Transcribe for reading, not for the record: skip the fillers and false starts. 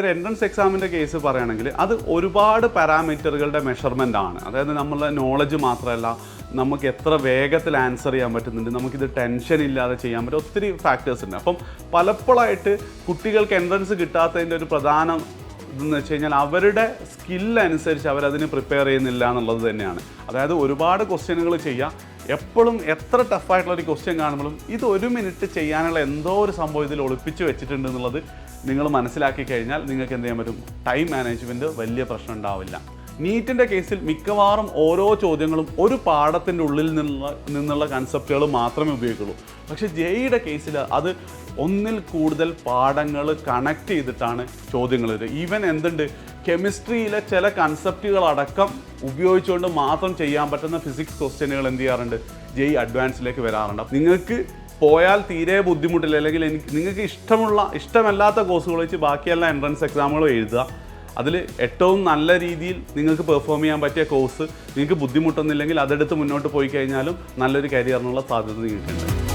ഒരു എൻട്രൻസ് എക്സാമിൻ്റെ കേസ് പറയുകയാണെങ്കിൽ അത് ഒരുപാട് പാരാമീറ്ററുകളുടെ മെഷർമെൻ്റ് ആണ്. അതായത് നമ്മളുടെ നോളജ് മാത്രമല്ല, നമുക്ക് എത്ര വേഗത്തിൽ ആൻസർ ചെയ്യാൻ പറ്റുന്നുണ്ട്, നമുക്കിത് ടെൻഷൻ ഇല്ലാതെ ചെയ്യാൻ പറ്റും, ഒത്തിരി ഫാക്ടേഴ്സ് ഉണ്ട്. അപ്പം പലപ്പോഴായിട്ട് കുട്ടികൾക്ക് എൻട്രൻസ് കിട്ടാത്തതിൻ്റെ ഒരു പ്രധാന ഇതെന്ന് വെച്ച് കഴിഞ്ഞാൽ അവരുടെ സ്കില്ലനുസരിച്ച് അവരതിന് പ്രിപ്പയർ ചെയ്യുന്നില്ല എന്നുള്ളത് തന്നെയാണ്. അതായത് ഒരുപാട് ക്വസ്റ്റ്യനുകൾ ചെയ്യുക, എപ്പോഴും എത്ര ടഫായിട്ടുള്ളൊരു ക്വസ്റ്റ്യൻ കാണുമ്പോഴും ഇത് 1 മിനിറ്റ് ചെയ്യാനുള്ള എന്തോ ഒരു സംഭവം ഇതിൽ ഒളിപ്പിച്ച് വെച്ചിട്ടുണ്ട് എന്നുള്ളത് നിങ്ങൾ മനസ്സിലാക്കി കഴിഞ്ഞാൽ നിങ്ങൾക്ക് എന്ത് ചെയ്യാൻ പറ്റും, ടൈം മാനേജ്മെൻറ്റ് വലിയ പ്രശ്നം ഉണ്ടാവില്ല. നീറ്റിൻ്റെ കേസിൽ മിക്കവാറും ഓരോ ചോദ്യങ്ങളും ഒരു പാഠത്തിൻ്റെ ഉള്ളിൽ നിന്നുള്ള കൺസെപ്റ്റുകൾ മാത്രമേ ഉപയോഗിക്കുള്ളൂ. പക്ഷേ ജെഇയുടെ കേസിൽ അത് ഒന്നിൽ കൂടുതൽ പാഠങ്ങൾ കണക്ട് ചെയ്തിട്ടാണ് ചോദ്യങ്ങൾ വരിക. ഈവൻ എന്തുണ്ട്, കെമിസ്ട്രിയിലെ ചില കൺസെപ്റ്റുകളടക്കം ഉപയോഗിച്ചുകൊണ്ട് മാത്രം ചെയ്യാൻ പറ്റുന്ന ഫിസിക്സ് ക്വസ്റ്റ്യനുകൾ എന്ത് ചെയ്യാറുണ്ട്, ജെഇ അഡ്വാൻസിലേക്ക് വരാറുണ്ട്. നിങ്ങൾക്ക് പോയാൽ തീരെ ബുദ്ധിമുട്ടില്ല, അല്ലെങ്കിൽ നിങ്ങൾക്ക് ഇഷ്ടമല്ലാത്ത കോഴ്സുകൾ വെച്ച് ബാക്കിയെല്ലാം എൻട്രൻസ് എക്സാമുകളും എഴുതുക. അതിൽ ഏറ്റവും നല്ല രീതിയിൽ നിങ്ങൾക്ക് പെർഫോം ചെയ്യാൻ പറ്റിയ കോഴ്സ് നിങ്ങൾക്ക് ബുദ്ധിമുട്ടൊന്നുമില്ലെങ്കിൽ അതെടുത്ത് മുന്നോട്ട് പോയി കഴിഞ്ഞാലും നല്ലൊരു കരിയറിനുള്ള സാധ്യത നിങ്ങൾക്കുണ്ട്.